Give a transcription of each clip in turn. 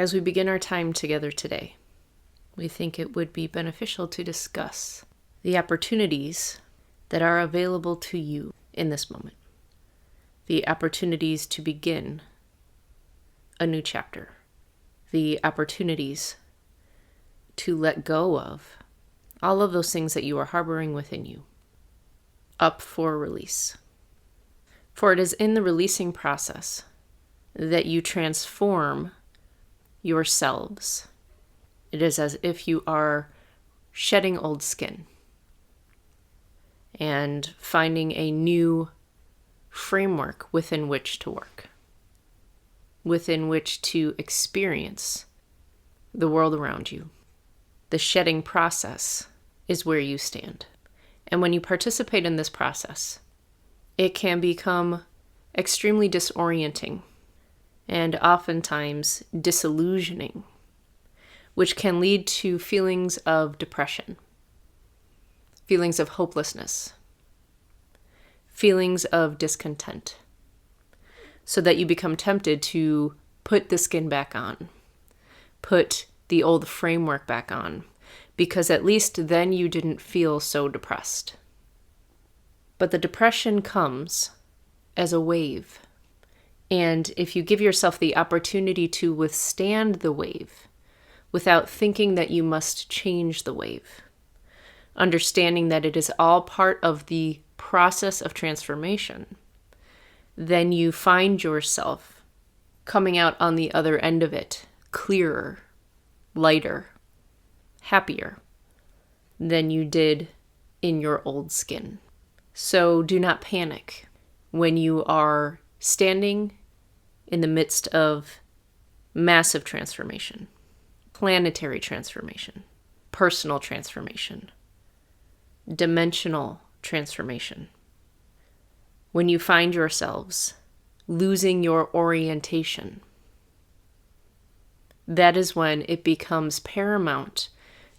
As we begin our time together today, we think it would be beneficial to discuss the opportunities that are available to you in this moment. The opportunities to begin a new chapter. The opportunities to let go of all of those things that you are harboring within you, up for release. For it is in the releasing process that you transform yourselves. It is as if you are shedding old skin and finding a new framework within which to work, within which to experience the world around you. The shedding process is where you stand. And when you participate in this process, it can become extremely disorienting and oftentimes disillusioning, which can lead to feelings of depression, feelings of hopelessness, feelings of discontent, so that you become tempted to put the skin back on, put the old framework back on, because at least then you didn't feel so depressed. But the depression comes as a wave. And if you give yourself the opportunity to withstand the wave without thinking that you must change the wave, understanding that it is all part of the process of transformation, then you find yourself coming out on the other end of it clearer, lighter, happier than you did in your old skin. So do not panic when you are standing in the midst of massive transformation, planetary transformation, personal transformation, dimensional transformation. When you find yourselves losing your orientation, that is when it becomes paramount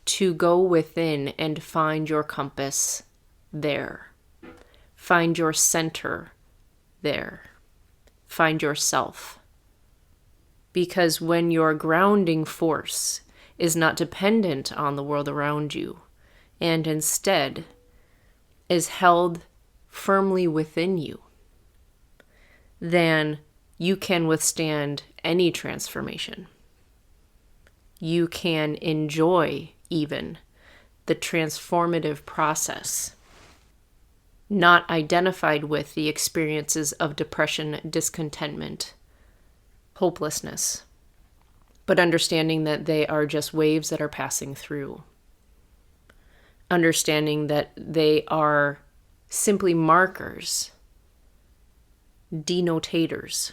to go within and find your compass there. Find your center there. Find yourself. Because when your grounding force is not dependent on the world around you, and instead is held firmly within you, then you can withstand any transformation. You can enjoy even the transformative process, not identified with the experiences of depression, discontentment, hopelessness, but understanding that they are just waves that are passing through. Understanding that they are simply markers, denotators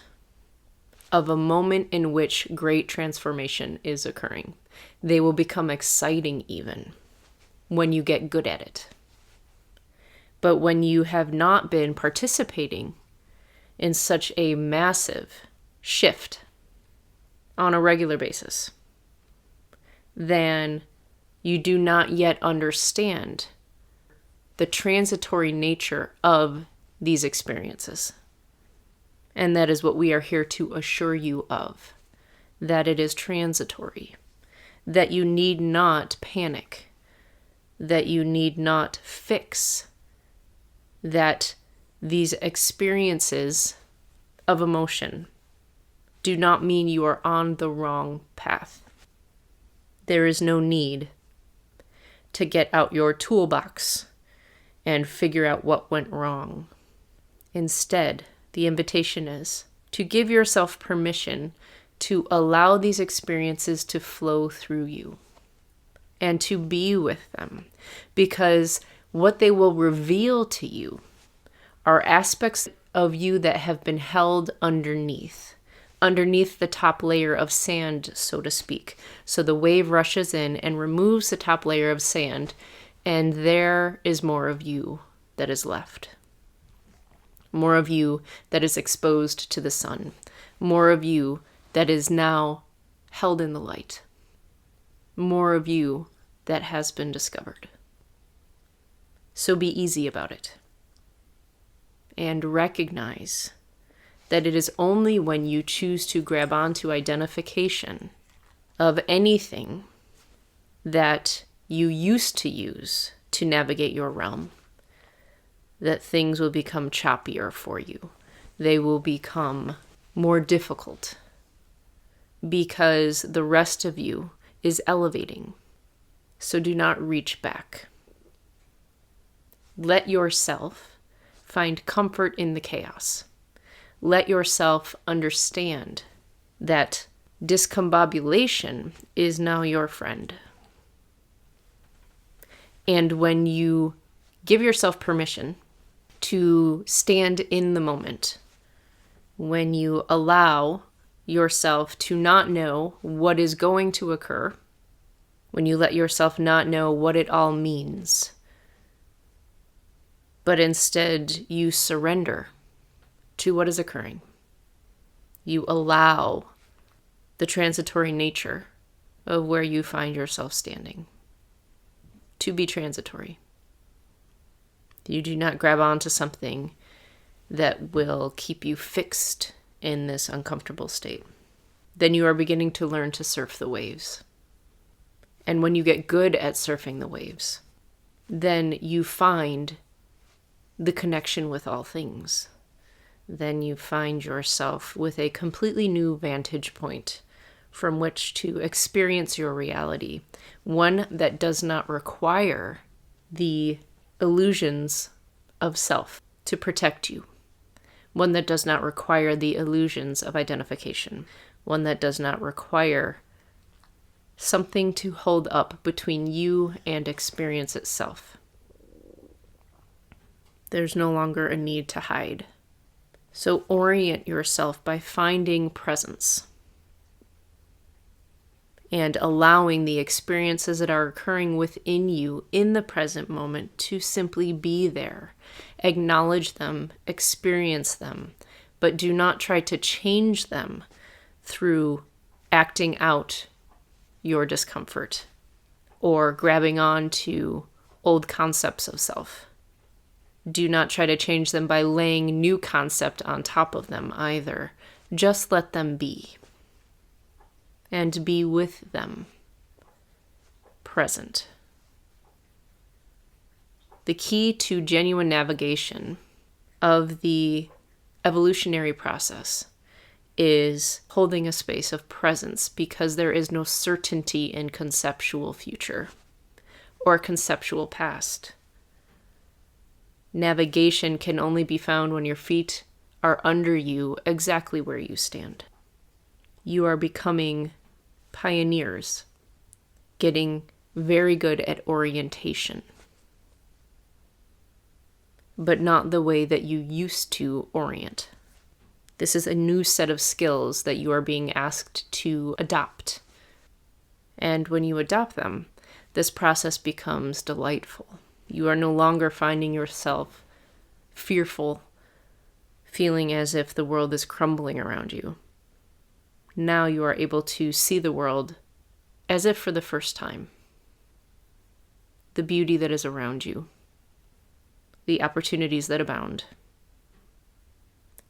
of a moment in which great transformation is occurring. They will become exciting even when you get good at it. But when you have not been participating in such a massive shift on a regular basis, then you do not yet understand the transitory nature of these experiences. And that is what we are here to assure you of, that it is transitory, that you need not panic, that you need not fix, that these experiences of emotion do not mean you are on the wrong path. There is no need to get out your toolbox and figure out what went wrong. Instead, the invitation is to give yourself permission to allow these experiences to flow through you and to be with them, because what they will reveal to you are aspects of you that have been held underneath the top layer of sand, so to speak. So the wave rushes in and removes the top layer of sand, and there is more of you that is left. More of you that is exposed to the sun. More of you that is now held in the light. More of you that has been discovered. So be easy about it. And recognize that it is only when you choose to grab onto identification of anything that you used to use to navigate your realm, that things will become choppier for you. They will become more difficult because the rest of you is elevating. So do not reach back. Let yourself find comfort in the chaos. Let yourself understand that discombobulation is now your friend. And when you give yourself permission to stand in the moment, when you allow yourself to not know what is going to occur, when you let yourself not know what it all means, but instead you surrender to what is occurring. You allow the transitory nature of where you find yourself standing to be transitory. You do not grab onto something that will keep you fixed in this uncomfortable state. Then you are beginning to learn to surf the waves. And when you get good at surfing the waves, then you find the connection with all things. Then you find yourself with a completely new vantage point from which to experience your reality, one that does not require the illusions of self to protect you, one that does not require the illusions of identification, one that does not require something to hold up between you and experience itself. There's no longer a need to hide. So orient yourself by finding presence and allowing the experiences that are occurring within you in the present moment to simply be there. Acknowledge them, experience them, but do not try to change them through acting out your discomfort or grabbing on to old concepts of self. Do not try to change them by laying new concept on top of them either. Just let them be. And be with them. Present. The key to genuine navigation of the evolutionary process is holding a space of presence, because there is no certainty in conceptual future or conceptual past. Navigation can only be found when your feet are under you exactly where you stand. You are becoming pioneers, getting very good at orientation, but not the way that you used to orient. This is a new set of skills that you are being asked to adopt. And when you adopt them, this process becomes delightful. You are no longer finding yourself fearful, feeling as if the world is crumbling around you. Now you are able to see the world as if for the first time. The beauty that is around you. The opportunities that abound.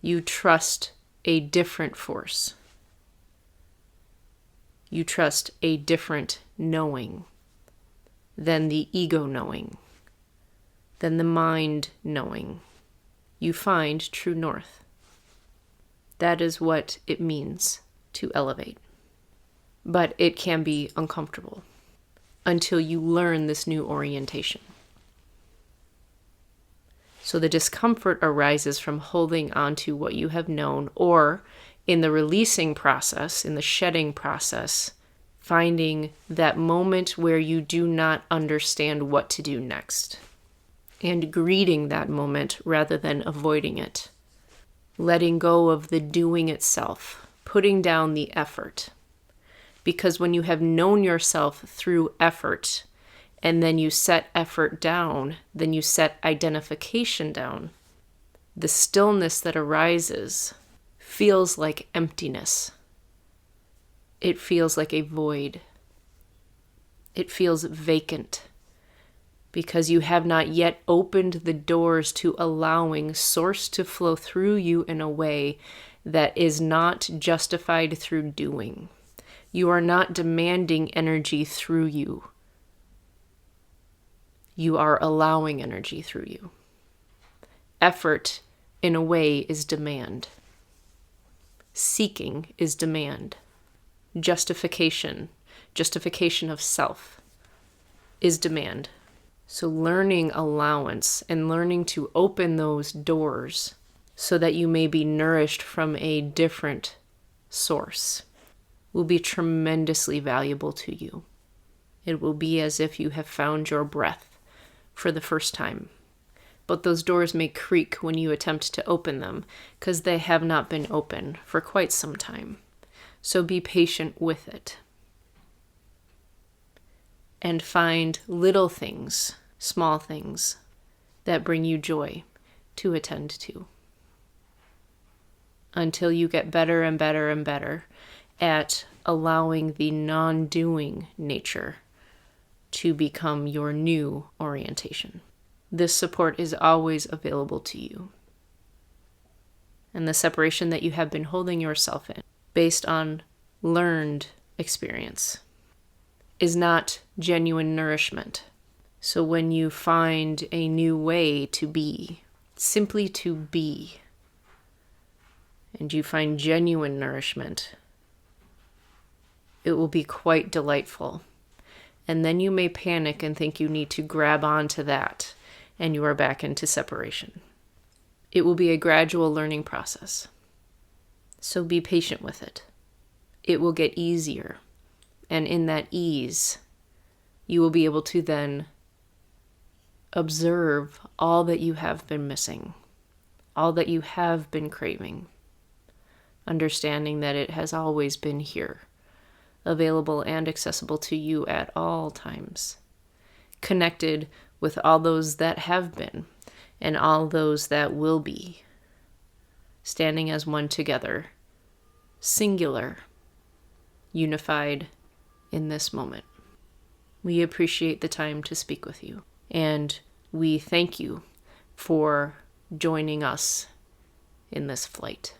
You trust a different force. You trust a different knowing than the ego knowing, than the mind knowing. You find true north. That is what it means to elevate. But it can be uncomfortable until you learn this new orientation. So the discomfort arises from holding on to what you have known, or in the releasing process, in the shedding process, finding that moment where you do not understand what to do next, and greeting that moment rather than avoiding it. Letting go of the doing itself, putting down the effort. Because when you have known yourself through effort, and then you set effort down, then you set identification down, the stillness that arises feels like emptiness. It feels like a void. It feels vacant, because you have not yet opened the doors to allowing source to flow through you in a way that is not justified through doing. You are not demanding energy through you. You are allowing energy through you. Effort, in a way, is demand. Seeking is demand. Justification of self, is demand. So learning allowance and learning to open those doors so that you may be nourished from a different source will be tremendously valuable to you. It will be as if you have found your breath for the first time. But those doors may creak when you attempt to open them because they have not been open for quite some time. So be patient with it. And find little things, small things, that bring you joy to attend to. Until you get better and better and better at allowing the non-doing nature to become your new orientation. This support is always available to you. And the separation that you have been holding yourself in, based on learned experience, is not genuine nourishment. So when you find a new way to be, simply to be, and you find genuine nourishment, it will be quite delightful. And then you may panic and think you need to grab onto that, and you are back into separation. It will be a gradual learning process. So be patient with it. It will get easier. And in that ease, you will be able to then observe all that you have been missing, all that you have been craving, understanding that it has always been here, available and accessible to you at all times, connected with all those that have been and all those that will be, standing as one together, singular, unified in this moment. We appreciate the time to speak with you, and we thank you for joining us in this flight.